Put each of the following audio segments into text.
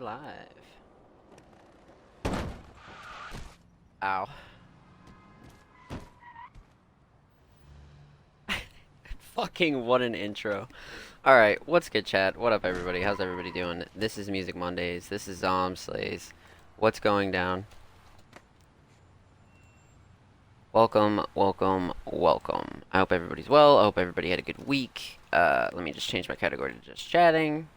live. Ow. Fucking what an intro. Alright, what's good, chat? What up, everybody? How's everybody doing? This is Music Mondays. This is Zomb Slays. What's going down? Welcome, welcome, welcome. I hope everybody's well. I hope everybody had a good week. Let me just change my category to just chatting.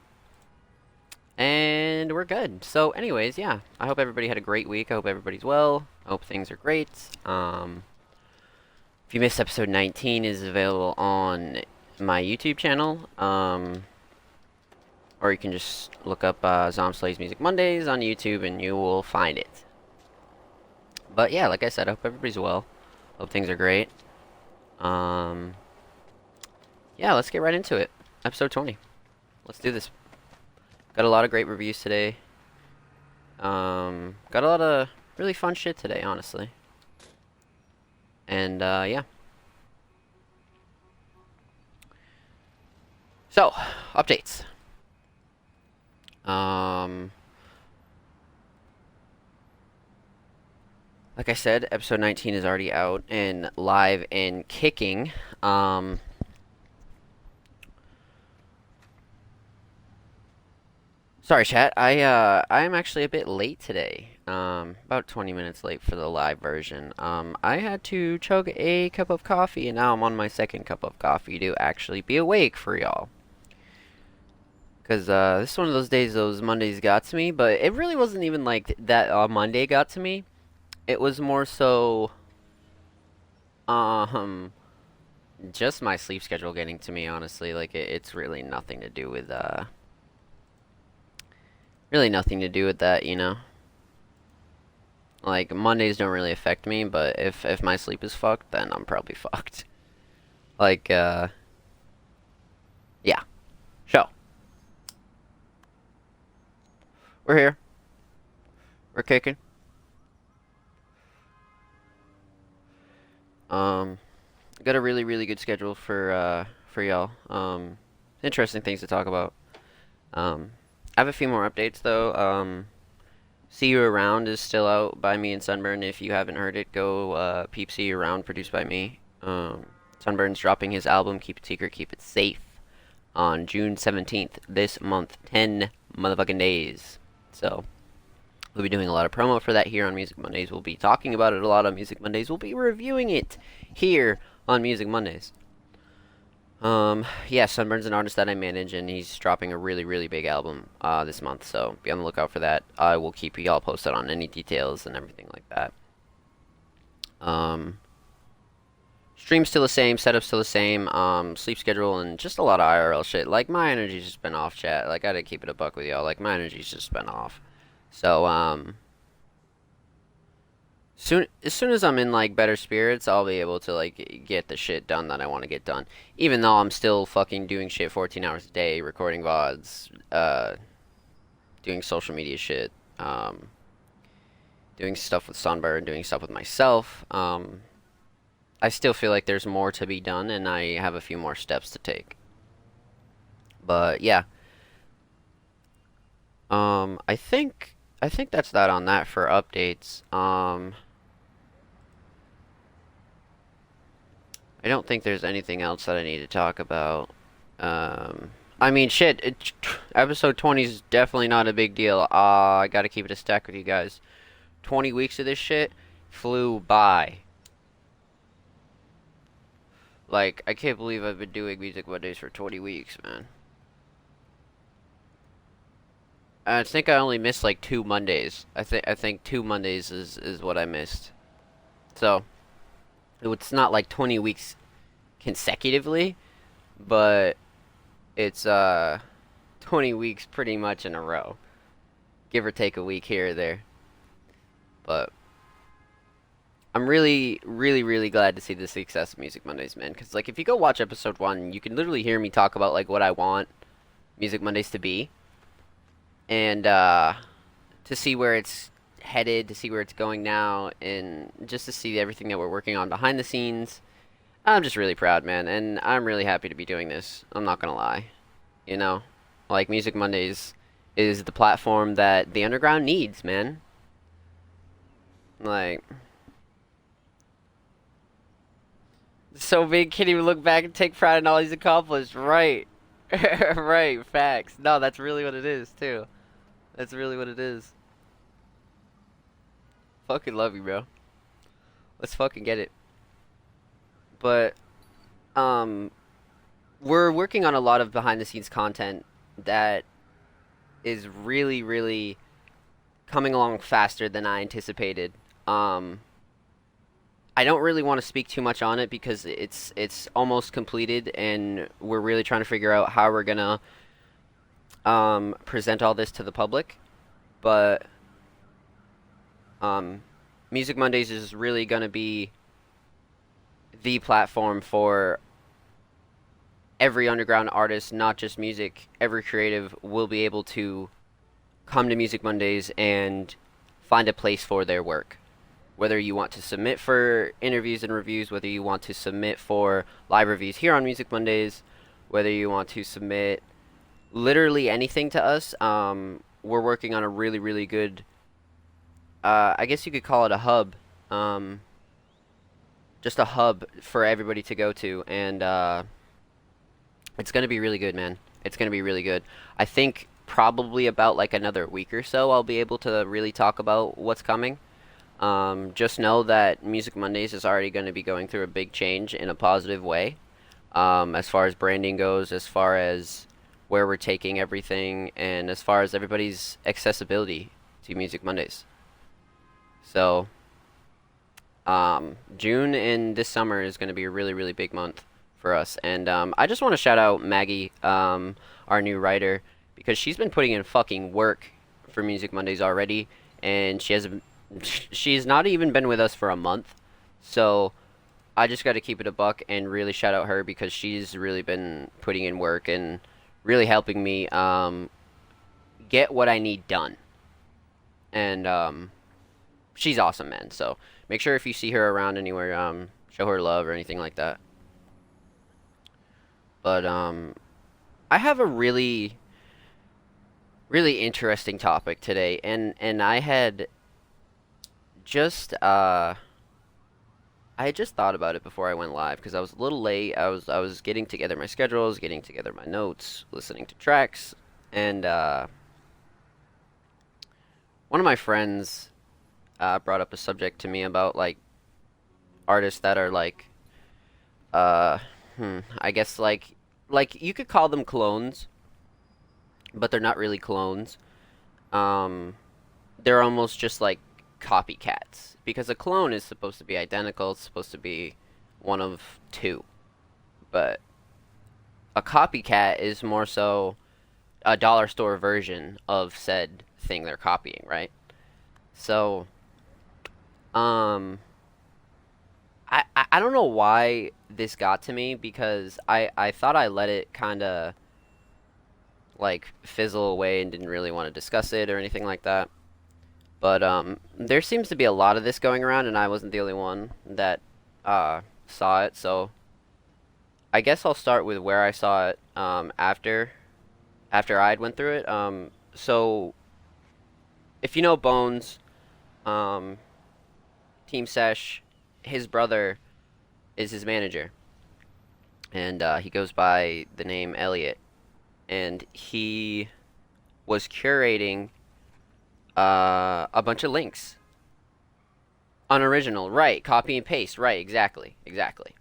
And we're good. So anyways, yeah. I hope everybody had a great week. I hope everybody's well. I hope things are great. If you missed episode 19, it is available on my YouTube channel. Or you can just look up Zomb Slays Music Mondays on YouTube and you will find it. But yeah, like I said, I hope everybody's well. Hope things are great. Yeah, let's get right into it. Episode 20. Let's do this. Got a lot of great reviews today. Got a lot of really fun shit today, honestly. And, yeah. So, updates. Like I said, episode 19 is already out and live and kicking. Sorry, chat. I'm actually a bit late today. About 20 minutes late for the live version. I had to chug a cup of coffee, and now I'm on my second cup of coffee to actually be awake for y'all. Because, this is one of those days those Mondays got to me, but it really wasn't even like that Monday got to me. It was more so, just my sleep schedule getting to me, honestly. Like, it's really nothing to do with, really nothing to do with that, you know? Like, Mondays don't really affect me, but if my sleep is fucked, then I'm probably fucked. Like, yeah. So. We're here. We're kicking. Got a really, really good schedule for y'all. Interesting things to talk about. I have a few more updates, though. See You Around is still out by me and Sunburn. If you haven't heard it, go peep See You Around, produced by me. Sunburn's dropping his album, Keep It Secret, Keep It Safe, on June 17th this month. 10 motherfucking days. So, we'll be doing a lot of promo for that here on Music Mondays. We'll be talking about it a lot on Music Mondays. We'll be reviewing it here on Music Mondays. Yeah, Sunburn's an artist that I manage, and he's dropping a really, really big album this month, so be on the lookout for that. I will keep y'all posted on any details and everything like that. Stream's still the same, setup's still the same, sleep schedule, and just a lot of IRL shit. Like, my energy's just been off, chat. Like, I gotta keep it a buck with y'all. Like, my energy's just been off. So, as soon as I'm in, like, better spirits, I'll be able to, like, get the shit done that I want to get done. Even though I'm still fucking doing shit 14 hours a day, recording VODs, doing social media shit, doing stuff with Sunburn, doing stuff with myself, I still feel like there's more to be done, and I have a few more steps to take. But, yeah. I think that's that on that for updates. I don't think there's anything else that I need to talk about. I mean, shit, episode 20 is definitely not a big deal. I gotta keep it a stack with you guys. 20 weeks of this shit flew by. Like, I can't believe I've been doing Music Mondays for 20 weeks, man. I think I only missed, like, 2 Mondays. I think 2 Mondays is what I missed. So, it's not like 20 weeks consecutively, but it's 20 weeks pretty much in a row. Give or take a week here or there. But I'm really, really, really glad to see the success of Music Mondays, man. Because, like, if you go watch episode 1, you can literally hear me talk about, like, what I want Music Mondays to be. And, to see where it's headed, to see where it's going now, and just to see everything that we're working on behind the scenes. I'm just really proud, man, and I'm really happy to be doing this. I'm not gonna lie. You know? Like, Music Mondays is the platform that the underground needs, man. Like, so big, can't even look back and take pride in all he's accomplished. Right. Right, facts. No, that's really what it is, too. That's really what it is. Fucking love you, bro. Let's fucking get it. But, um, we're working on a lot of behind the scenes content that is really, really coming along faster than I anticipated. Um, I don't really want to speak too much on it because it's almost completed, and we're really trying to figure out how we're gonna present all this to the public. But um, Music Mondays is really gonna be the platform for every underground artist, not just music. Every creative will be able to come to Music Mondays and find a place for their work. Whether you want to submit for interviews and reviews, whether you want to submit for live reviews here on Music Mondays, whether you want to submit literally anything to us, we're working on a really, really good, I guess you could call it a hub, um, just a hub for everybody to go to, and it's gonna be really good, man. It's gonna be really good. I think probably about like another week or so, I'll be able to really talk about what's coming. Just know that Music Mondays is already going to be going through a big change in a positive way, as far as branding goes, as far as where we're taking everything, and as far as everybody's accessibility to Music Mondays. So, June and this summer is going to be a really, really big month for us. And I just want to shout out Maggie, our new writer, because she's been putting in fucking work for Music Mondays already, and she's not even been with us for a month. So I just got to keep it a buck and really shout out her because she's really been putting in work and really helping me get what I need done. And she's awesome, man. So make sure if you see her around anywhere, show her love or anything like that. But I have a really, really interesting topic today, and just I had just thought about it before I went live because I was a little late. I was getting together my schedules, getting together my notes, listening to tracks, and one of my friends brought up a subject to me about like artists that are like uh I guess like you could call them clones, but they're not really clones. Um, they're almost just like copycats because a clone is supposed to be identical. It's supposed to be one of two, but a copycat is more so a dollar store version of said thing they're copying, right? So, um, I don't know why this got to me because I thought I let it kind of like fizzle away and didn't really want to discuss it or anything like that. But there seems to be a lot of this going around, and I wasn't the only one that saw it. So I guess I'll start with where I saw it after I'd went through it. So if you know Bones, um, Team Sesh, his brother is his manager, and he goes by the name Elliot, and he was curating a bunch of links. Unoriginal, right? Copy and paste, right? Exactly, exactly.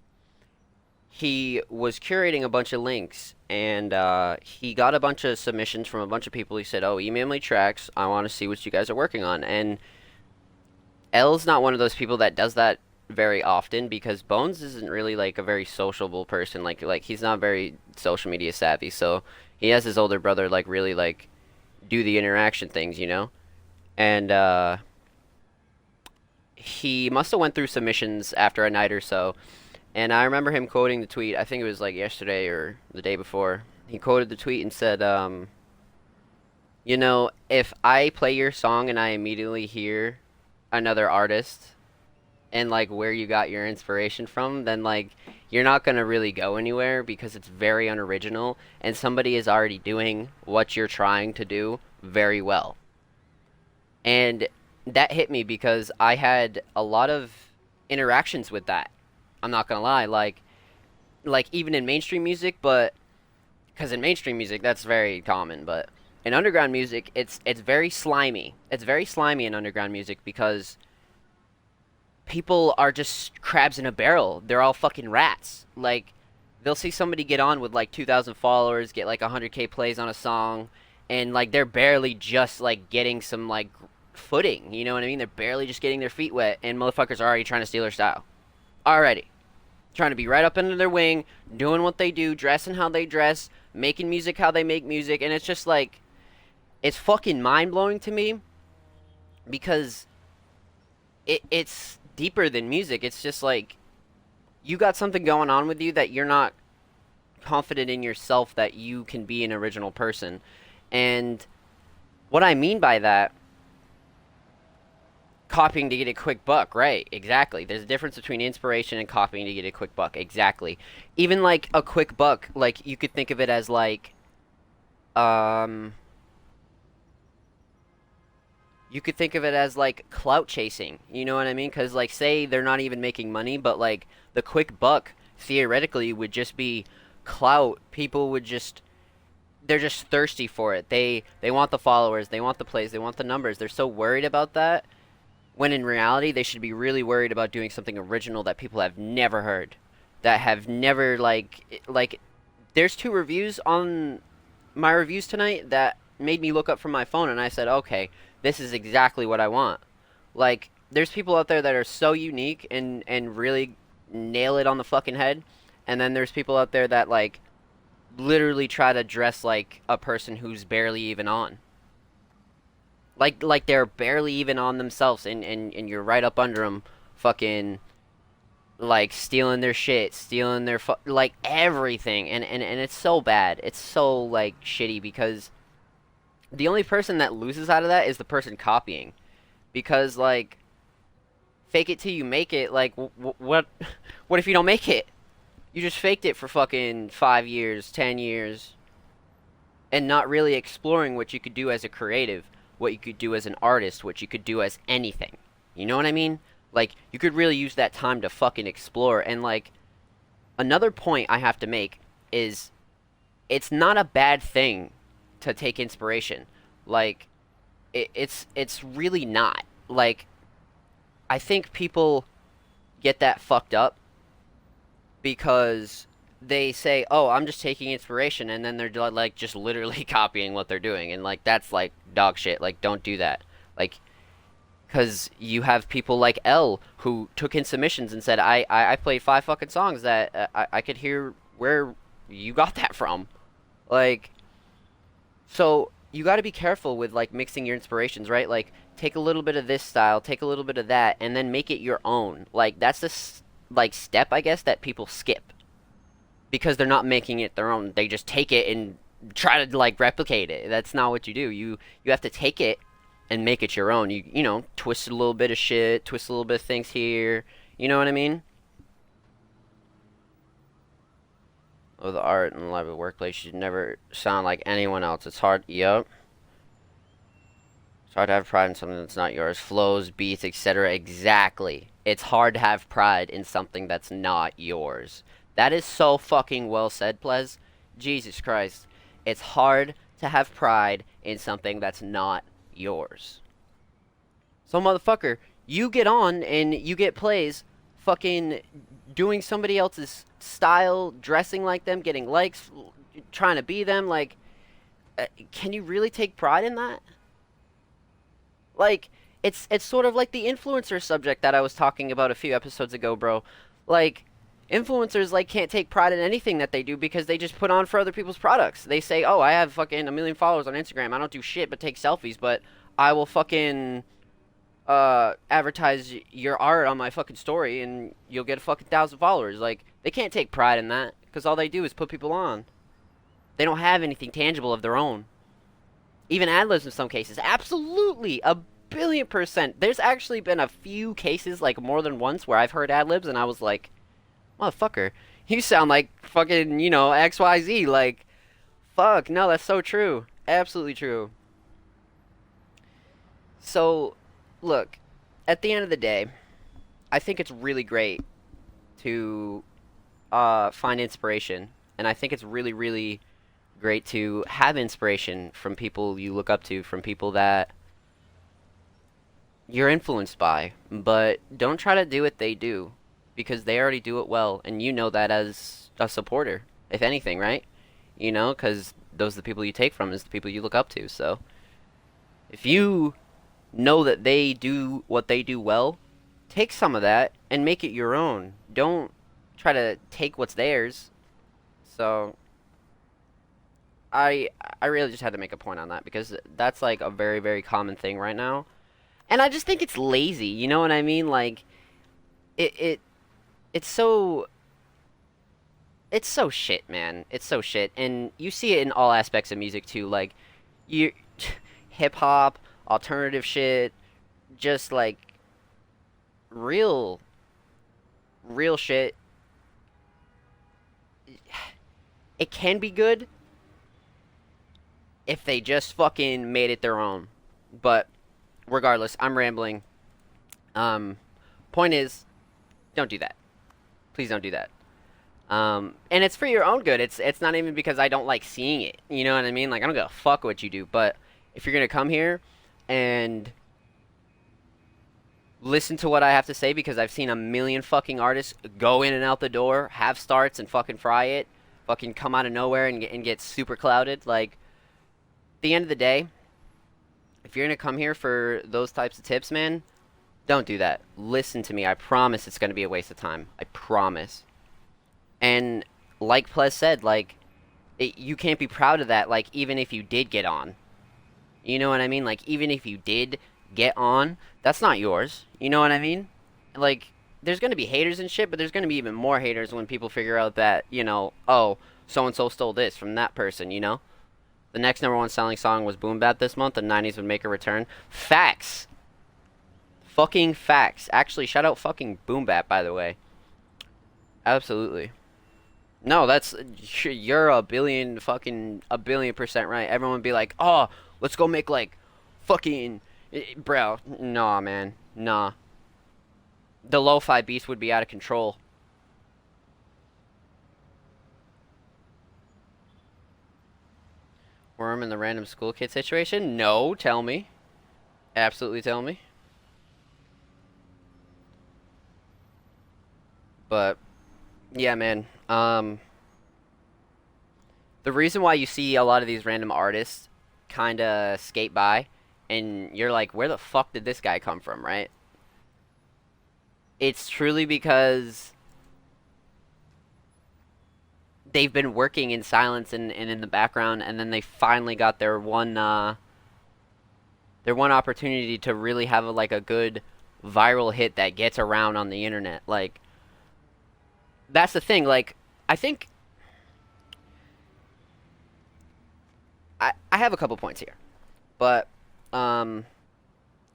He was curating a bunch of links, and he got a bunch of submissions from a bunch of people. He said, "Oh, email me tracks. I want to see what you guys are working on." And L's not one of those people that does that very often because Bones isn't really like a very sociable person. Like he's not very social media savvy. So he has his older brother like really like do the interaction things, you know? And he must have went through submissions after a night or so. And I remember him quoting the tweet. I think it was like yesterday or the day before. He quoted the tweet and said, you know, if I play your song and I immediately hear another artist and like where you got your inspiration from, then like you're not gonna really go anywhere because it's very unoriginal and somebody is already doing what you're trying to do very well. And that hit me because I had a lot of interactions with that. I'm not gonna lie, like even in mainstream music, but because in mainstream music that's very common, but in underground music it's very slimy. It's very slimy in underground music because people are just crabs in a barrel. They're all fucking rats. Like they'll see somebody get on with like 2,000 followers, get like 100K plays on a song, and like they're barely just like getting some like footing. You know what I mean? They're barely just getting their feet wet, and motherfuckers are already trying to steal their style. Already trying to be right up under their wing, doing what they do, dressing how they dress, making music how they make music, and it's just like it's fucking mind blowing to me because it's deeper than music. It's just like you got something going on with you that you're not confident in yourself that you can be an original person. And what I mean by that, copying to get a quick buck, right? Exactly. There's a difference between inspiration and copying to get a quick buck. Exactly. Even like a quick buck, like you could think of it as like um you could think of it as like clout chasing. You know what I mean? Cuz like say they're not even making money, but like the quick buck theoretically would just be clout. People would just they're just thirsty for it. They want the followers, they want the plays, they want the numbers. They're so worried about that when in reality they should be really worried about doing something original that people have never heard, that have never like there's two reviews on my reviews tonight that made me look up from my phone and I said, "Okay, this is exactly what I want." Like there's people out there that are so unique and really nail it on the fucking head, and then there's people out there that like literally try to dress like a person who's barely even on. Like they're barely even on themselves, and you're right up under them, fucking like stealing their shit, stealing their like everything, and it's so bad. It's so like shitty because the only person that loses out of that is the person copying, because like fake it till you make it. Like what what if you don't make it? You just faked it for fucking 5 years, 10 years, and not really exploring what you could do as a creative, what you could do as an artist, what you could do as anything. You know what I mean? Like, you could really use that time to fucking explore. And, like, another point I have to make is it's not a bad thing to take inspiration. Like, it's really not. Like, I think people get that fucked up because they say, "Oh, I'm just taking inspiration," and then they're like just literally copying what they're doing, and like that's like dog shit. Like, don't do that. Like, because you have people like L who took in submissions and said, I played five fucking songs that I could hear where you got that from." Like, so you got to be careful with like mixing your inspirations, right? Like, take a little bit of this style, take a little bit of that, and then make it your own. Like, that's this like step, I guess, that people skip because they're not making it their own. They just take it and try to like replicate it. That's not what you do. You have to take it and make it your own. You know, twist a little bit of shit, twist a little bit of things here. You know what I mean? Oh, the art and life of the workplace should never sound like anyone else. It's hard. Yep. It's hard to have pride in something that's not yours. Flows, beats, etc. Exactly. It's hard to have pride in something that's not yours. That is so fucking well said, Plez. Jesus Christ. It's hard to have pride in something that's not yours. So, motherfucker, you get on and you get plays fucking doing somebody else's style, dressing like them, getting likes, trying to be them. Like, can you really take pride in that? Like, it's sort of like the influencer subject that I was talking about a few episodes ago, bro. Like, influencers like can't take pride in anything that they do because they just put on for other people's products. They say, "Oh, I have fucking a million followers on Instagram. I don't do shit but take selfies, but I will fucking advertise your art on my fucking story and you'll get a fucking 1,000 followers." Like, they can't take pride in that because all they do is put people on. They don't have anything tangible of their own. Even ad-libs in some cases. Absolutely, a billion percent. There's actually been a few cases, like more than once, where I've heard ad-libs and I was like, "Motherfucker, you sound like fucking, XYZ." Like, fuck, no, that's so true. Absolutely true. So, look, at the end of the day, I think it's really great to find inspiration, and I think it's really, really great to have inspiration from people you look up to, from people that you're influenced by. But don't try to do what they do, because they already do it well, and you know that as a supporter, if anything, right? You know, because those are the people you take from, is the people you look up to. So if you know that they do what they do well, take some of that and make it your own. Don't try to take what's theirs. So I I really just had to make a point on that because that's like a very very common thing right now. And I just think it's lazy, you know what I mean? Like it it's so it's so shit, man. It's so shit. And you see it in all aspects of music too. Like you hip hop, alternative shit, just like real real shit. It can be good if they just fucking made it their own. But regardless, I'm rambling. Um, Point is, don't do that. Please don't do that. And it's for your own good. It's not even because I don't like seeing it. You know what I mean? Like I don't give a fuck what you do. But if you're gonna come here and listen to what I have to say, because I've seen a million fucking artists go in and out the door, have starts and fucking fry it, fucking come out of nowhere and get super clouded. Like at the end of the day, if you're gonna come here for those types of tips, man, don't do that. Listen to me. I promise it's gonna be a waste of time. I promise. And like Ples said, like you can't be proud of that. Like even if you did get on, you know what I mean? Like even if you did get on, that's not yours. You know what I mean? Like there's gonna be haters and shit, but there's gonna be even more haters when people figure out that oh, so and so stole this from that person. You know? The next number one selling song was Boom Bap this month, and 90s would make a return. Facts. Fucking facts. Actually, shout out fucking Boom Bap, by the way. Absolutely. No, that's you're a billion percent right. Everyone would be like, "Oh, let's go make like fucking bro." Nah, man. Nah. The lo-fi beast would be out of control. Worm in the random school kid situation? No, tell me. Absolutely tell me. But yeah, man. The reason why you see a lot of these random artists kind of skate by and you're like, where the fuck did this guy come from, right? It's truly because they've been working in silence and in the background, and then they finally got their one opportunity to really have like a good viral hit that gets around on the internet. Like that's the thing. Like I think I have a couple points here, but um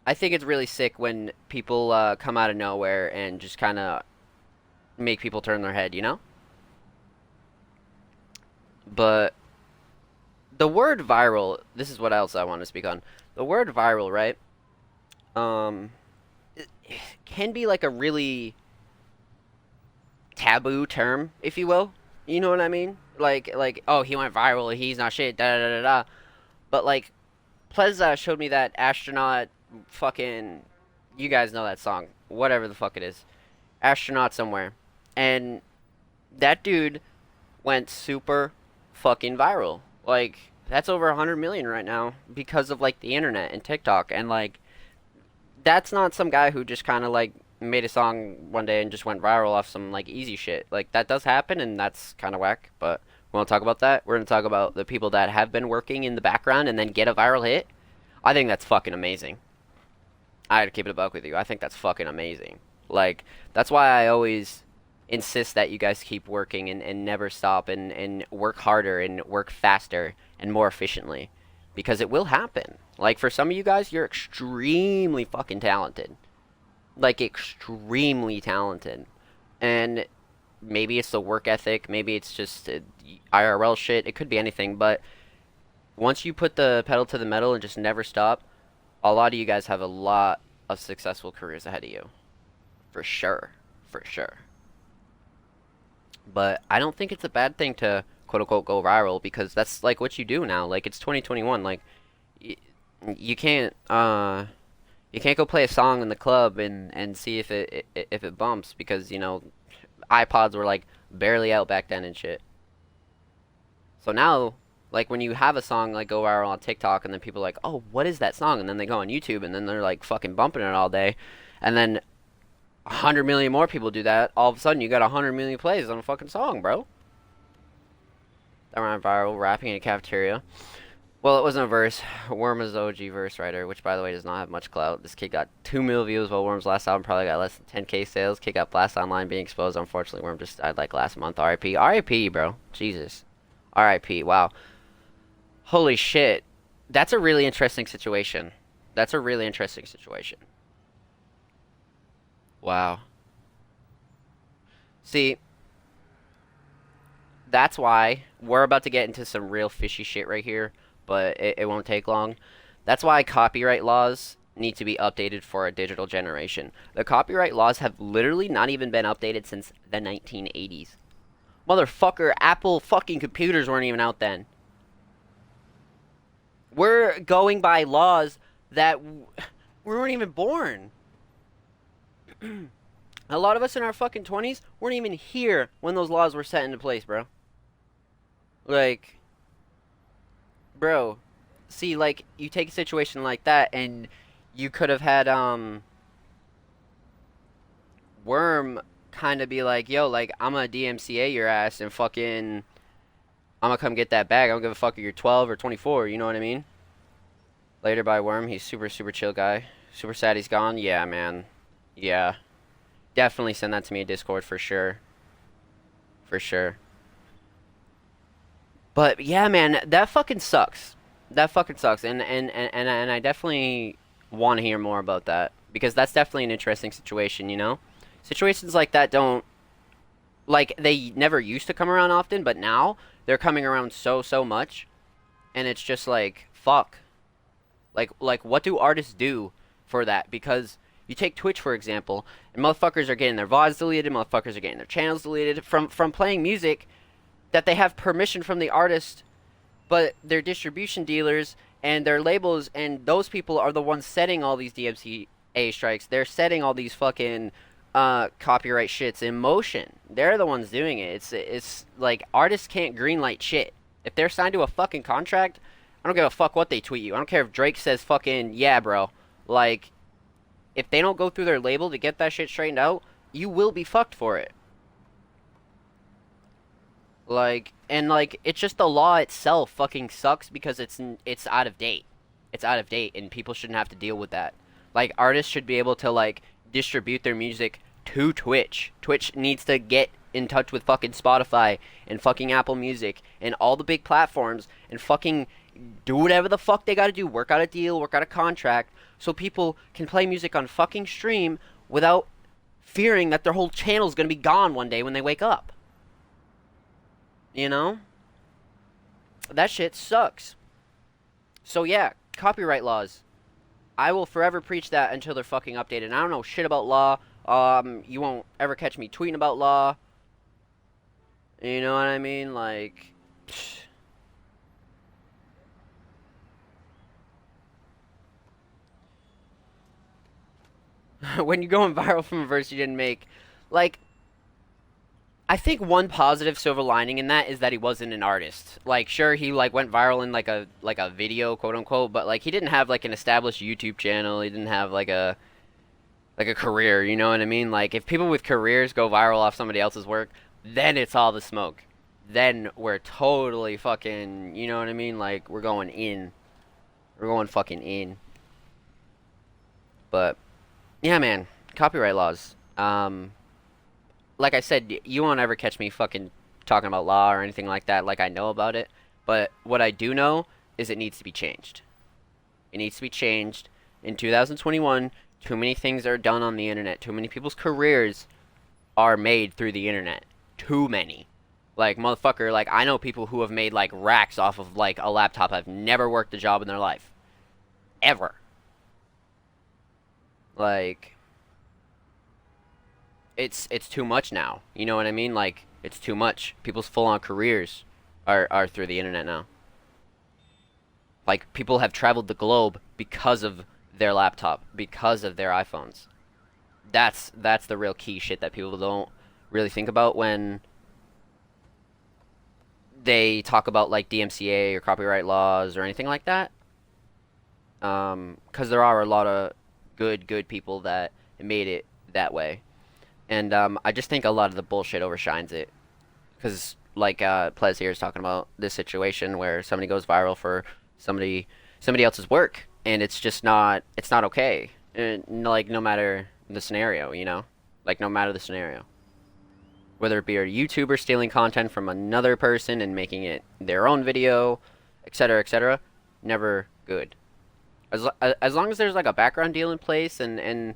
I think it's really sick when people come out of nowhere and just kind of make people turn their head, you know? But the word viral, this is what else I want to speak on. The word viral, right? Um, it can be like a really taboo term, if you will. You know what I mean? Like, oh, he went viral, he's not shit, da da da da da. But like, Pleza showed me that astronaut fucking, you guys know that song, whatever the fuck it is, astronaut somewhere, and that dude went super fucking viral. Like that's over 100 million right now because of like the internet and TikTok, and like that's not some guy who just kind of like made a song one day and just went viral off some like easy shit. Like that does happen and that's kind of whack, but we won't talk about that. We're going to talk about the people that have been working in the background and then get a viral hit. I think that's fucking amazing. I had to keep it a buck with you. I think that's fucking amazing. Like that's why I always insist that you guys keep working and never stop and work harder and work faster and more efficiently because it will happen. Like for some of you guys, you're extremely fucking talented. Like extremely talented. And maybe it's the work ethic, maybe it's just IRL shit, it could be anything, but once you put the pedal to the metal and just never stop, A lot of you guys have a lot of successful careers ahead of you. For sure. For sure. But I don't think it's a bad thing to quote unquote go viral because that's like what you do now. Like it's 2021. Like y you can't you can't go play a song in the club and see if it bumps because you know iPods were like barely out back then and shit. So now like when you have a song like go viral on TikTok and then people are like, "Oh, what is that song?" and then they go on YouTube and then they're like fucking bumping it all day. And then 100 million more people do that. All of a sudden you got 100 million plays on a fucking song, bro. That went viral, rapping in a cafeteria. Well, it wasn't a verse. Worm is the OG verse writer, which by the way does not have much clout. This kid got 2 million views while Worm's last album probably got less than 10K sales. Kid got blasted online being exposed. Unfortunately, Worm just died like last month. RIP. RIP, bro. Jesus. RIP. Wow. Holy shit. That's a really interesting situation. That's a really interesting situation. Wow. See, that's why we're about to get into some real fishy shit right here, but it won't take long. That's why copyright laws need to be updated for a digital generation. The copyright laws have literally not even been updated since the 1980s. Motherfucker, Apple fucking computers weren't even out then. We're going by laws that we weren't even born. A lot of us in our fucking 20s weren't even here when those laws were set into place, bro. Like, bro, see, like, you take a situation like that, and you could have had, Worm kind of be like, yo, like, I'm gonna DMCA your ass and fucking, I'm gonna come get that bag. I don't give a fuck if you're 12 or 24, you know what I mean? Later by Worm, he's super, super chill guy. Super sad he's gone. Yeah, man. Yeah. Definitely send that to me in Discord for sure. For sure. But yeah, man, that fucking sucks. That fucking sucks. And I definitely want to hear more about that because that's definitely an interesting situation, you know? Situations like that don't like they never used to come around often, but now they're coming around so much and it's just like fuck. Like what do artists do for that? Because you take Twitch for example, and motherfuckers are getting their VODs deleted, motherfuckers are getting their channels deleted from playing music that they have permission from the artist, but their distribution dealers and their labels and those people are the ones setting all these DMCA strikes. They're setting all these fucking copyright shits in motion. They're the ones doing it. It's like artists can't greenlight shit. If they're signed to a fucking contract, I don't give a fuck what they tweet you. I don't care if Drake says fucking yeah, bro. Like if they don't go through their label to get that shit straightened out, you will be fucked for it. Like, and like, it's just the law itself fucking sucks because it's out of date. It's out of date, and people shouldn't have to deal with that. Like, artists should be able to like distribute their music to Twitch. Twitch needs to get in touch with fucking Spotify and fucking Apple Music and all the big platforms and fucking do whatever the fuck they gotta do. Work out a deal, work out a contract, so people can play music on fucking stream without fearing that their whole channel's gonna be gone one day when they wake up. You know? That shit sucks. So yeah, copyright laws. I will forever preach that until they're fucking updated. And I don't know shit about law. You won't ever catch me tweeting about law. You know what I mean? Like, psh. When you're going viral from a verse you didn't make, like, I think one positive silver lining in that is that he wasn't an artist. Like, sure, he like went viral in like a video, quote unquote, but like he didn't have like an established YouTube channel. He didn't have like a career. You know what I mean? Like, if people with careers go viral off somebody else's work, then it's all the smoke. Then we're totally fucking. You know what I mean? Like, we're going in. We're going fucking in. But yeah, man, copyright laws. Like I said, you won't ever catch me fucking talking about law or anything like that like I know about it. But what I do know is it needs to be changed. It needs to be changed. In 2021, too many things are done on the internet. Too many people's careers are made through the internet. Too many. Like, motherfucker, like, I know people who have made, like, racks off of, like, a laptop have never worked a job in their life. Ever. Like, it's too much now. You know what I mean? Like, it's too much. People's full-on careers are through the internet now. Like, people have traveled the globe because of their laptop, because of their iPhones. That's the real key shit that people don't really think about when they talk about like DMCA or copyright laws or anything like that. Because there are a lot of good people that made it that way, and I just think a lot of the bullshit overshines it. Because like Plez here is talking about this situation where somebody goes viral for somebody else's work, and it's not okay. And, like no matter the scenario, like no matter the scenario, whether it be a YouTuber stealing content from another person and making it their own video, etc., etc., never good. As long as there's like a background deal in place and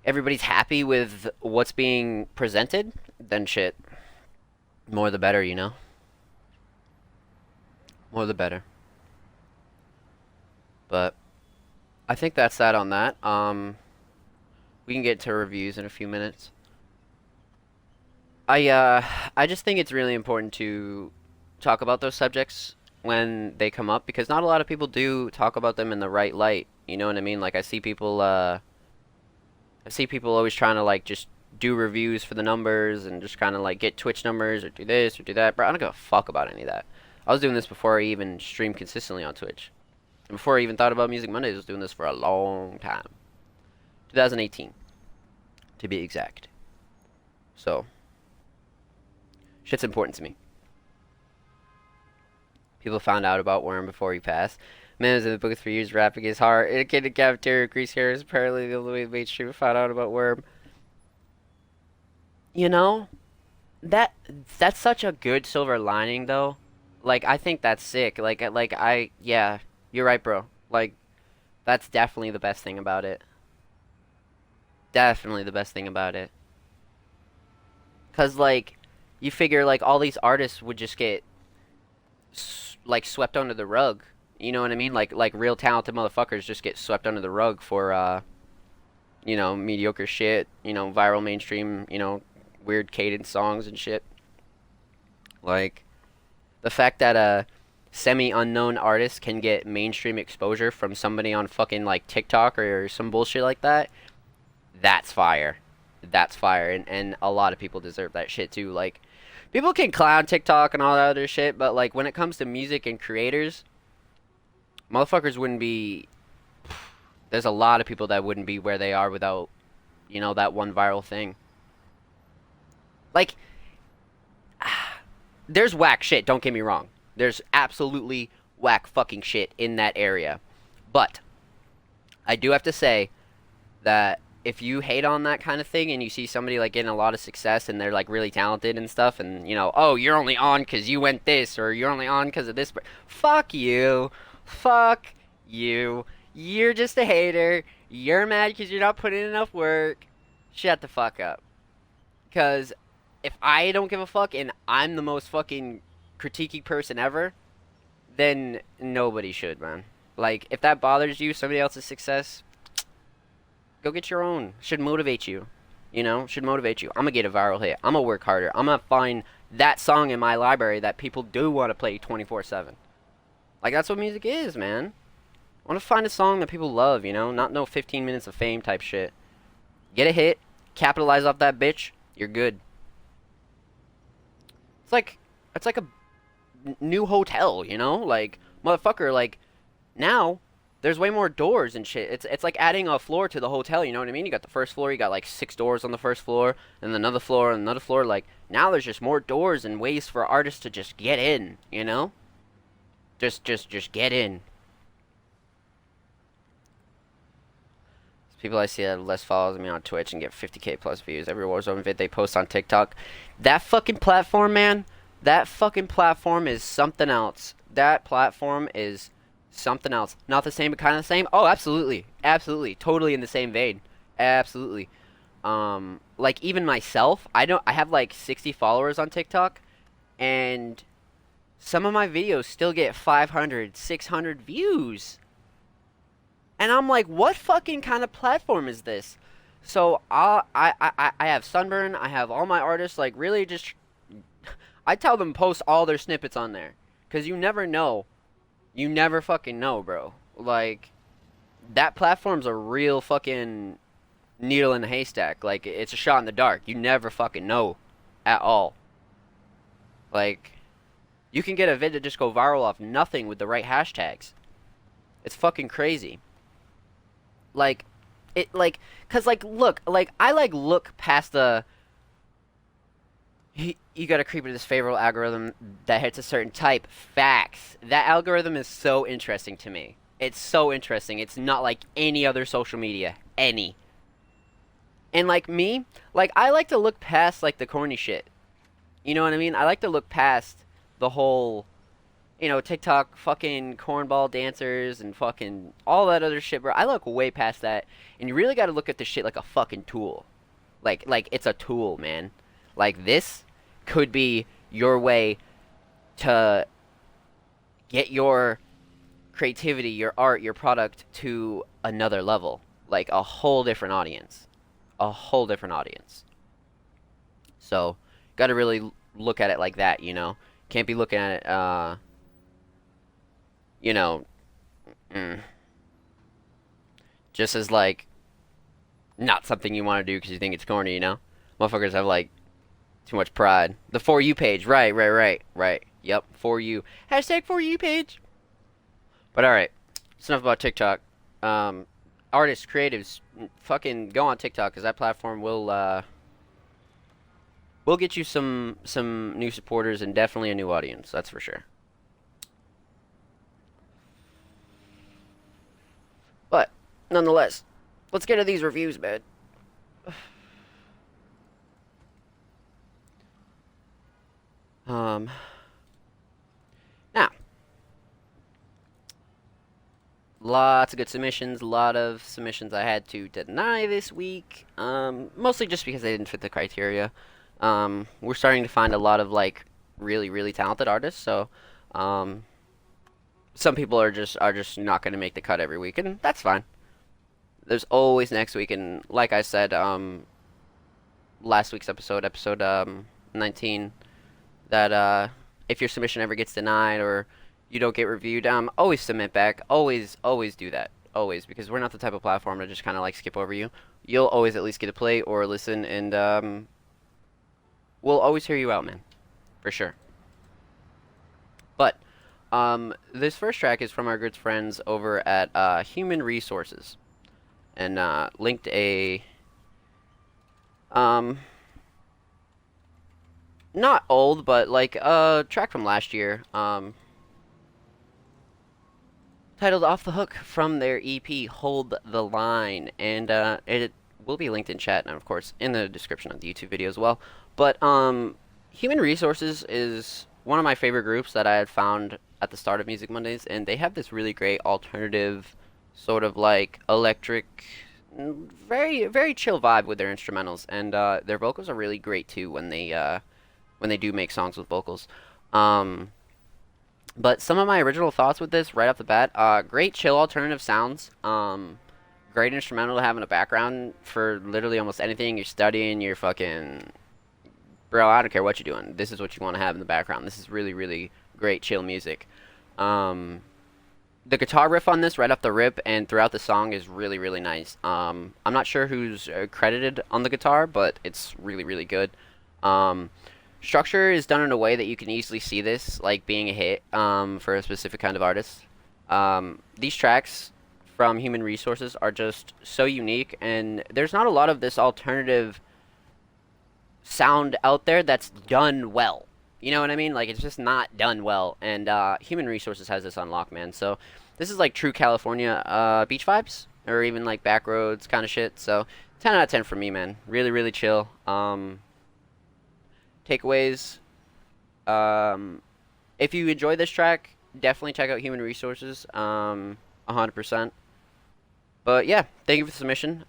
everybody's happy with what's being presented, then shit, more the better, more the better. But I think that's that on that. We can get to reviews in a few minutes. I just think it's really important to talk about those subjects when they come up because not a lot of people do talk about them in the right light. You know what I mean? Like I see people always trying to like just do reviews for the numbers and just kind of like get Twitch numbers or do this or do that. Bro, I don't give a fuck about any of that. I was doing this before I even streamed consistently on Twitch. And before I even thought about Music Mondays, I was doing this for a long time. 2018, to be exact. So, shit's important to me. People found out about Worm before he passed. Man was in the book for years, rapping his heart. In a kid in the cafeteria, grease hair is apparently the only way the mainstream found out about Worm. You know, that's such a good silver lining, though. Like, I think that's sick. Yeah, you're right, bro. Like, that's definitely the best thing about it. Definitely the best thing about it. 'Cause, like, you figure, like, all these artists would just get, like, swept under the rug. You know what I mean? Like real talented motherfuckers just get swept under the rug for, mediocre shit, viral mainstream, weird cadence songs and shit. Like, the fact that a semi-unknown artist can get mainstream exposure from somebody on fucking, like, TikTok or some bullshit like that, that's fire. That's fire, and a lot of people deserve that shit, too. Like, people can clown TikTok and all that other shit, but, like, when it comes to music and creators, motherfuckers wouldn't be... There's a lot of people that wouldn't be where they are without, that one viral thing. Like, there's whack shit, don't get me wrong. There's absolutely whack fucking shit in that area. But, I do have to say that if you hate on that kind of thing and you see somebody, like, getting a lot of success and they're, like, really talented and stuff and, oh, you're only on because you went this or you're only on because of this. Fuck you. Fuck you. You're just a hater. You're mad because you're not putting in enough work. Shut the fuck up. Because if I don't give a fuck and I'm the most fucking critiquing person ever, then nobody should, man. Like, if that bothers you, somebody else's success, go get your own. Should motivate you. Should motivate you. I'm gonna get a viral hit. I'm gonna work harder. I'm gonna find that song in my library that people do want to play 24/7. Like, that's what music is, man. I want to find a song that people love, Not no 15 minutes of fame type shit. Get a hit, capitalize off that bitch, you're good. It's like a new hotel, Like, motherfucker, like, now, there's way more doors and shit. It's like adding a floor to the hotel, you know what I mean? You got the first floor, you got, like, 6 doors on the first floor, and another floor, and another floor. Like, now there's just more doors and ways for artists to just get in, Just get in. People I see that have less followers than me on Twitch and get 50k plus views. Every Warzone vid they post on TikTok. That fucking platform, man. That fucking platform is something else. That platform is something else. Not the same, but kind of the same. Oh, absolutely. Absolutely. Totally in the same vein. Absolutely. Like, even myself, I have like 60 followers on TikTok, and some of my videos still get 500, 600 views. And I'm like, what fucking kind of platform is this? So I have Sunburn. I have all my artists. Like, really, just I tell them post all their snippets on there, cause you never know. You never fucking know, bro. Like, that platform's a real fucking needle in the haystack. Like, it's a shot in the dark. You never fucking know at all. Like, you can get a vid to just go viral off nothing with the right hashtags. It's fucking crazy. Like, cause like, look, like, I like look past the. You gotta creep into this favorable algorithm that hits a certain type. Facts. That algorithm is so interesting to me. It's so interesting. It's not like any other social media. Any. And like me, like, I like to look past like the corny shit. You know what I mean? I like to look past the whole, TikTok fucking cornball dancers and fucking all that other shit, bro. I look way past that, and you really got to look at this shit like a fucking tool. Like it's a tool, man. Like, this could be your way to get your creativity, your art, your product to another level. Like a whole different audience. A whole different audience. So, got to really look at it like that, you know? Can't be looking at it, you know, mm, just as, like, not something you want to do because you think it's corny, you know? Motherfuckers have, like, too much pride. The For You page. Right. Yep, For You. Hashtag For You page. But alright. It's enough about TikTok. Artists, creatives, fucking go on TikTok, because that platform will get you some new supporters and definitely a new audience. That's for sure. But, nonetheless, let's get to these reviews, man. Now, lots of good submissions. A lot of submissions I had to deny this week. Mostly just because they didn't fit the criteria. We're starting to find a lot of, like, really, really talented artists. So, some people are just not going to make the cut every week, and that's fine. There's always next week, and like I said, last week's episode 19, that if your submission ever gets denied or you don't get reviewed, always submit back. Always do that. Always, because we're not the type of platform to just kind of like skip over you. You'll always at least get a play or a listen, and we'll always hear you out, man, for sure. But this first track is from our good friends over at Human Resources, and linked a not old, but like a track from last year, titled "Off the Hook" from their EP "Hold the Line," and it will be linked in chat and of course in the description of the YouTube video as well. But Human Resources is one of my favorite groups that I had found at the start of Music Mondays, and they have this really great alternative, sort of like electric, very very chill vibe with their instrumentals, and their vocals are really great too when they do make songs with vocals. But some of my original thoughts with this right off the bat, great chill alternative sounds, great instrumental to have in the background for literally almost anything you're studying, you're fucking, bro, I don't care what you're doing, this is what you want to have in the background. This is really, really great chill music. The guitar riff on this right off the rip and throughout the song is really, really nice. I'm not sure who's credited on the guitar, but it's really, really good. Structure is done in a way that you can easily see this like being a hit for a specific kind of artist. These tracks from Human Resources are just so unique, and there's not a lot of this alternative sound out there that's done well. You know what I mean? Like, it's just not done well, and Human Resources has this on lock, man. So this is like true California beach vibes, or even like backroads kind of shit. So 10 out of 10 for me, man. Really, really chill. Takeaways. If you enjoy this track, definitely check out Human Resources. 100%. But yeah, thank you for the submission.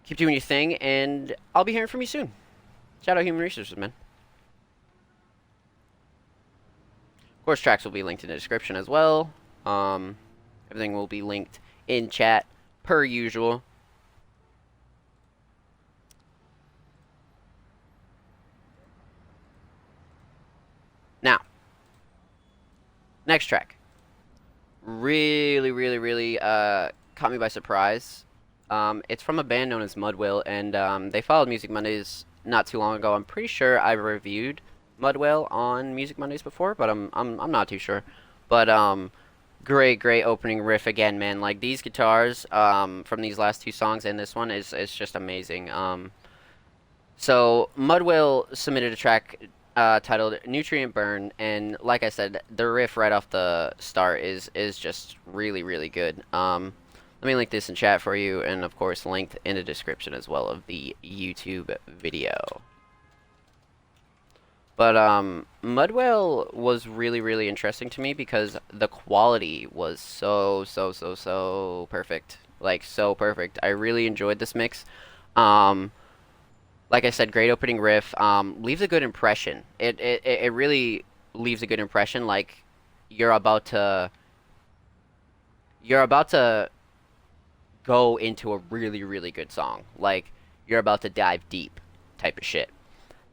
Keep doing your thing, and I'll be hearing from you soon. Shout out Human Resources, man. Of course, tracks will be linked in the description as well. Everything will be linked in chat, per usual. Now, next track. Really caught me by surprise. It's from a band known as Mudwhale, and they followed Music Mondays not too long ago. I'm pretty sure I reviewed Mudwhale on Music Mondays before, but I'm not too sure. But great opening riff again, man. Like these guitars from these last two songs and this one is just amazing. So Mudwhale submitted a track titled "Nutrient Burn," and like I said, the riff right off the start is just really good. Let me link this in chat for you, and of course, linked in the description as well of the YouTube video. But Mudwhale was really interesting to me because the quality was so perfect, like so perfect. I really enjoyed this mix. Um, like I said, great opening riff. Leaves a good impression. It really leaves a good impression. Like you're about to go into a really good song. Like you're about to dive deep, type of shit.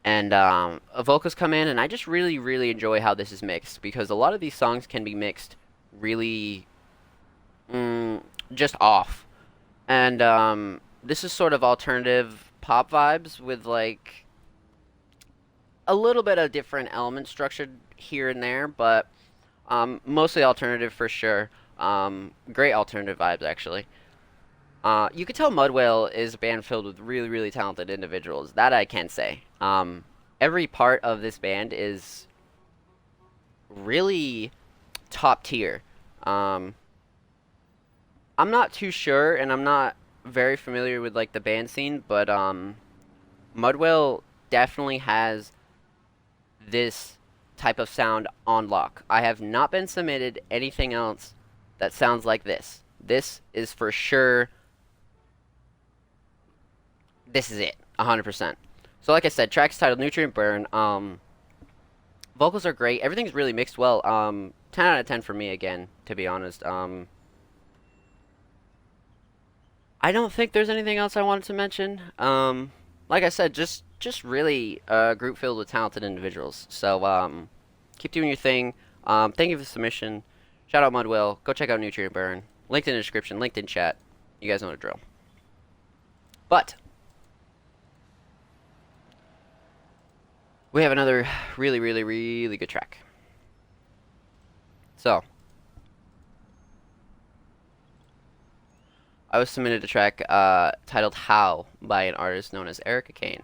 And vocals come in, and I just really enjoy how this is mixed because a lot of these songs can be mixed really just off. And this is sort of alternative pop vibes with like a little bit of different elements structured here and there, but mostly alternative for sure. Great alternative vibes actually. You could tell Mudwhale is a band filled with really talented individuals. That I can say. Every part of this band is really top tier. Um, I'm not too sure, and I'm not very familiar with like the band scene, but Mudwhale definitely has this type of sound on lock. I have not been submitted anything else that sounds like this. This is for sure. This is it, 100%. So like I said, track's titled Nutrient Burn. Vocals are great. Everything's really mixed well. 10 out of 10 for me again, to be honest. I don't think there's anything else I wanted to mention. Like I said, just really a group filled with talented individuals. So keep doing your thing. Thank you for the submission. Shout out Mudwhale. Go check out Nutrient Burn. Linked in the description. Linked in chat. You guys know the drill. But we have another really good track. So I was submitted a track titled "How" by an artist known as Erika Kane,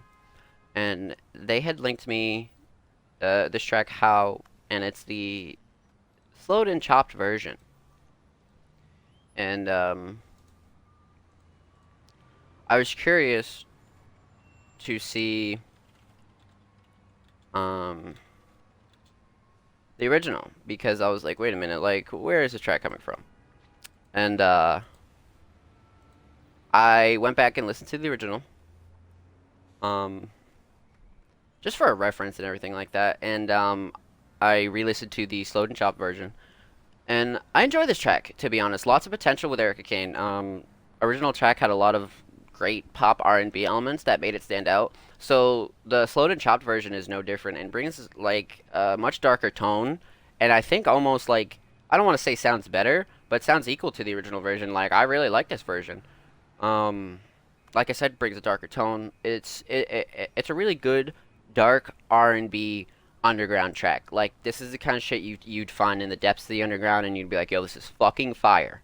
and they had linked me this track "How," and it's the slowed and chopped version. And I was curious to see the original because I was like, wait a minute, like where is this track coming from? And I went back and listened to the original, um, just for a reference and everything like that. And I re-listened to the slowed and chopped version, and I enjoy this track. To be honest, lots of potential with Erika Kane. Original track had a lot of great pop R&B elements that made it stand out. So the slowed and chopped version is no different and brings like a much darker tone, and I think almost like I don't want to say sounds better, but sounds equal to the original version. Like I really like this version. Um, like I said, brings a darker tone. It's a really good dark R&B underground track. Like this is the kind of shit you'd find in the depths of the underground, and you'd be like, yo, this is fucking fire.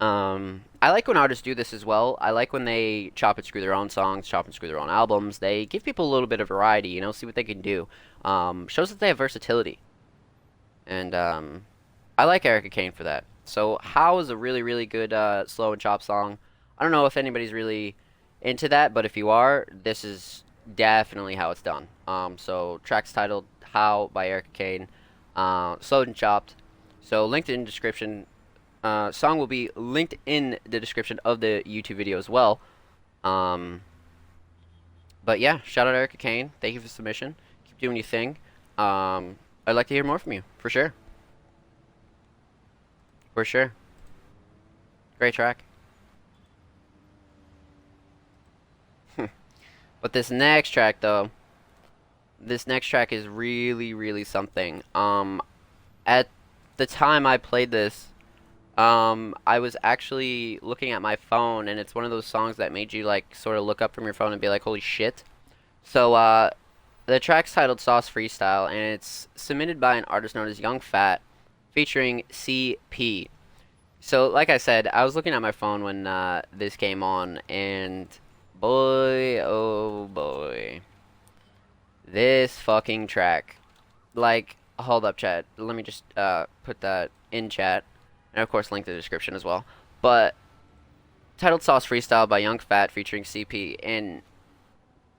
I like when artists do this as well. I like when they chop and screw their own songs, chop and screw their own albums. They give people a little bit of variety, you know, see what they can do. Shows that they have versatility. And I like Erika Kane for that. So How is a really good slow and chop song. I don't know if anybody's really into that, but if you are, this is definitely how it's done. So track's titled How by Erika Kane, slowed and chopped. So linked in the description. Song will be linked in the description of the YouTube video as well. But yeah, shout out Erika Kane. Thank you for the submission. Keep doing your thing. I'd like to hear more from you, for sure. For sure. Great track. But this next track, though, this next track is really, really something. At the time I played this, I was actually looking at my phone, and it's one of those songs that made you like sort of look up from your phone and be like, "Holy shit!" So, the track's titled "Sauce Freestyle," and it's submitted by an artist known as Young Fat, featuring CP. So, like I said, I was looking at my phone when this came on, and boy, oh boy, this fucking track. Like, hold up, chat. Let me just put that in chat, and of course, link the description as well. But titled "Sauce Freestyle" by Young Fat featuring CP, and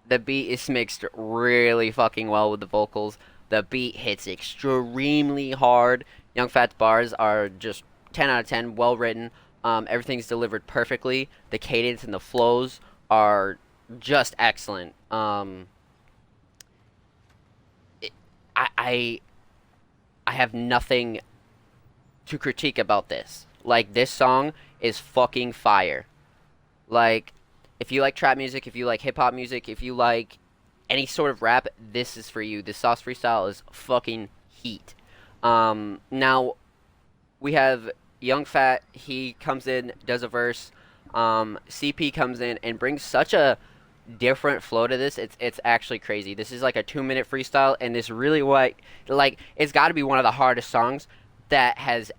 the beat is mixed really fucking well with the vocals. The beat hits extremely hard. Young Fat's bars are just 10 out of 10, well written. Everything's delivered perfectly. The cadence and the flows are just excellent. It, I, I I have nothing to critique about this. Like, this song is fucking fire. Like, if you like trap music, if you like hip hop music, if you like any sort of rap, this is for you. This Sauce Freestyle is fucking heat. Now we have Young Fat. He comes in, does a verse. CP comes in and brings such a different flow to this. It's actually crazy. This is like a 2 minute freestyle, and this really like it's got to be one of the hardest songs that has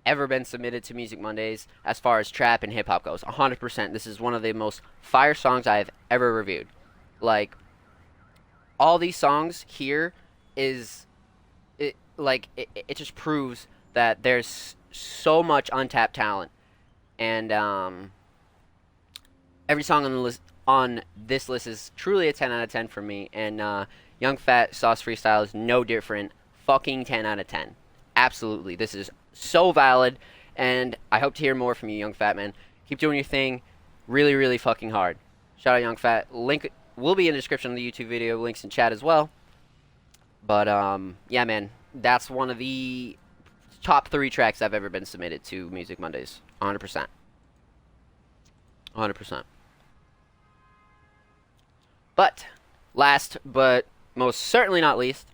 ever been submitted to Music Mondays as far as trap and hip hop goes. 100%. This is one of the most fire songs I have ever reviewed. Like, all these songs here is it just proves that there's so much untapped talent, and every song on the list on this list is truly a 10 out of 10 for me, and Young Fat Sauce Freestyle is no different. Fucking 10 out of 10. Absolutely. This is so valid, and I hope to hear more from you, Young Fat, man. Keep doing your thing really, really fucking hard. Shout out Young Fat. Link will be in the description of the YouTube video, links in chat as well. But, yeah, man, that's one of the top 3 tracks I've ever been submitted to Music Mondays. 100%. 100%. But, last but most certainly not least,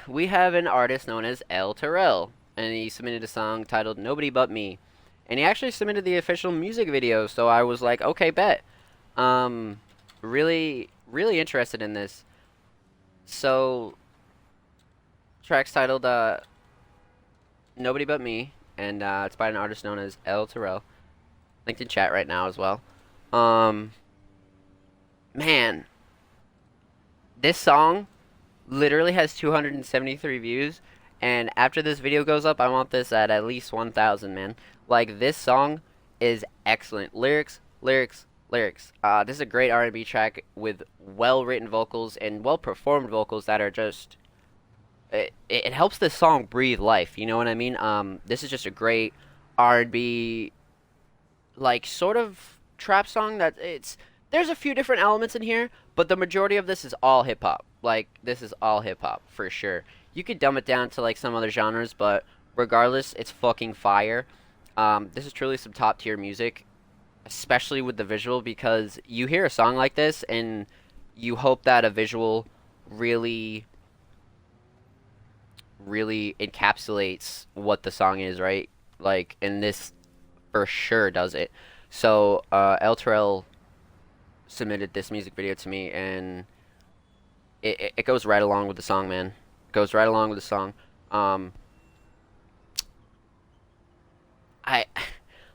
we have an artist known as El Terrell, and he submitted a song titled "Nobody But Me," and he actually submitted the official music video. So I was like, okay, bet. Really, really interested in this. So, track's titled "Nobody But Me," and it's by an artist known as El Terrell. Linked in chat right now as well. Man, this song literally has 273 views, and after this video goes up, I want this at least 1,000, man. Like, this song is excellent. Lyrics, lyrics, lyrics. This is a great R&B track with well-written vocals and well-performed vocals that are just... It helps this song breathe life, you know what I mean? This is just a great R&B, like, sort of trap song that it's... There's a few different elements in here, but the majority of this is all hip-hop. Like, this is all hip-hop, for sure. You could dumb it down to, like, some other genres, but regardless, it's fucking fire. This is truly some top-tier music, especially with the visual, because you hear a song like this, and you hope that a visual really, really encapsulates what the song is, right? Like, and this for sure does it. So, El Terrell submitted this music video to me, and it goes right along with the song, man. It goes right along with the song. I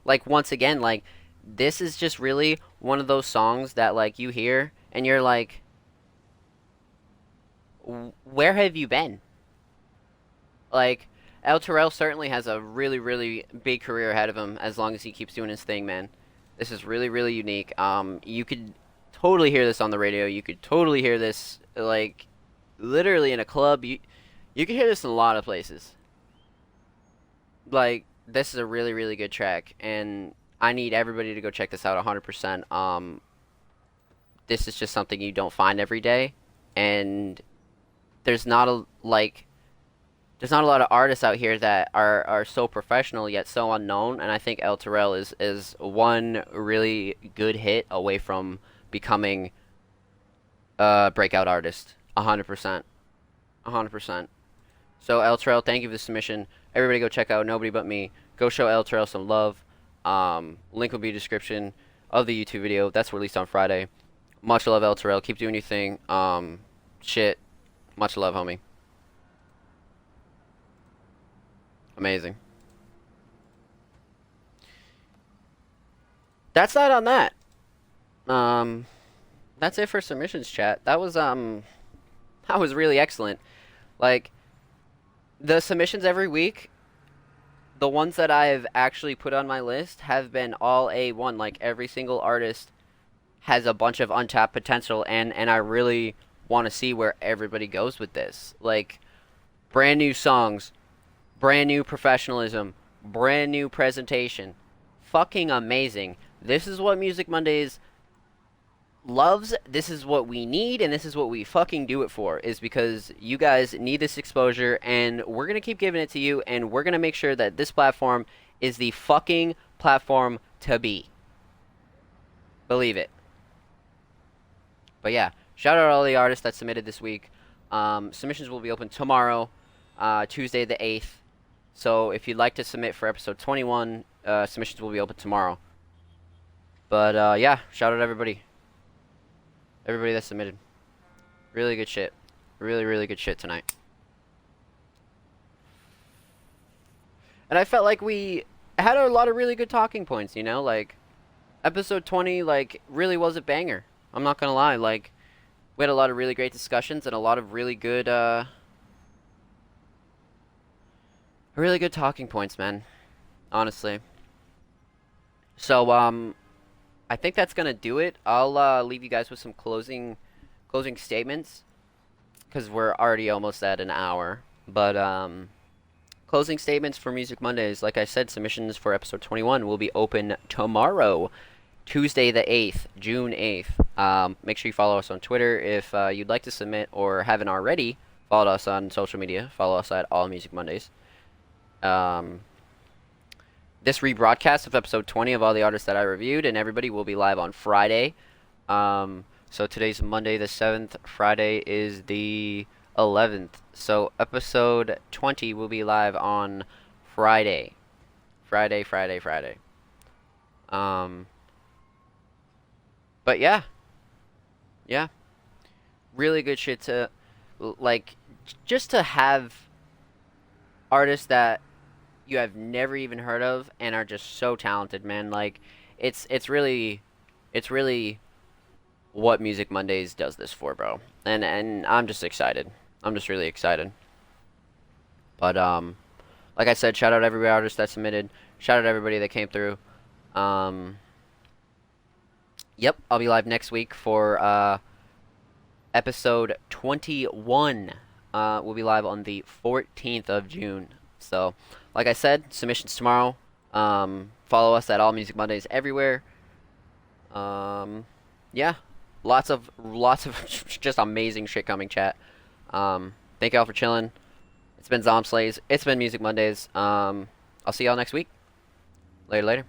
like, once again, like, this is just really one of those songs that, like, you hear and you're like, where have you been? Like, El Terrell certainly has a really, really big career ahead of him as long as he keeps doing his thing, man. This is really, really unique. You could totally hear this on the radio. You could totally hear this, like, literally in a club. You can hear this in a lot of places. Like, this is a really, really good track, and I need everybody to go check this out 100%. This is just something you don't find every day, and there's not a, like, there's not a lot of artists out here that are so professional yet so unknown, and I think El Terrell is one really good hit away from becoming a breakout artist. 100%. 100%. So El Terrell, thank you for the submission. Everybody go check out Nobody But Me. Go show El Terrell some love. Link will be in the description of the YouTube video. That's released on Friday. Much love, El Terrell. Keep doing your thing. Shit. Much love, homie. Amazing. That's that on that. That's it for submissions, chat. That was really excellent. Like, the submissions every week, the ones that I've actually put on my list have been all A1. Like, every single artist has a bunch of untapped potential, and I really want to see where everybody goes with this. Like, brand new songs, brand new professionalism, brand new presentation. Fucking amazing. This is what Music Mondays loves. This is what we need, and this is what we fucking do it for, is because you guys need this exposure, and we're gonna keep giving it to you, and we're gonna make sure that this platform is the fucking platform to be. Believe it. But yeah, shout out all the artists that submitted this week. Submissions will be open tomorrow, Tuesday the 8th. So if you'd like to submit for episode 21, submissions will be open tomorrow. But yeah, shout out everybody. Everybody that submitted. Really good shit. Really, really good shit tonight. And I felt like we had a lot of really good talking points, you know? Like, episode 20, like, really was a banger. I'm not gonna lie. Like, we had a lot of really great discussions and a lot of really good talking points, man. Honestly. So, I think that's gonna do it. I'll leave you guys with some closing statements, because we're already almost at an hour. But closing statements for Music Mondays. Like I said, submissions for episode 21 will be open tomorrow, Tuesday the 8th, June 8th. Make sure you follow us on Twitter if you'd like to submit or haven't already. Follow us on social media. Follow us at All Music Mondays. This rebroadcast of episode 20 of all the artists that I reviewed and everybody will be live on Friday. So today's Monday the 7th. Friday is the 11th. So episode 20 will be live on Friday. Friday. But yeah. Yeah. Really good shit to, like, just to have artists that you have never even heard of and are just so talented, man. Like, it's really what Music Mondays does this for, bro. And I'm just excited. I'm just really excited. But like I said, shout out every artist that submitted. Shout out everybody that came through. Yep, I'll be live next week for episode 21. We'll be live on the 14th of June. So, like I said, submissions tomorrow. Follow us at All Music Mondays everywhere. Yeah, lots of just amazing shit coming, chat. Thank y'all for chilling. It's been Zomb Slays. It's been Music Mondays. I'll see y'all next week. Later.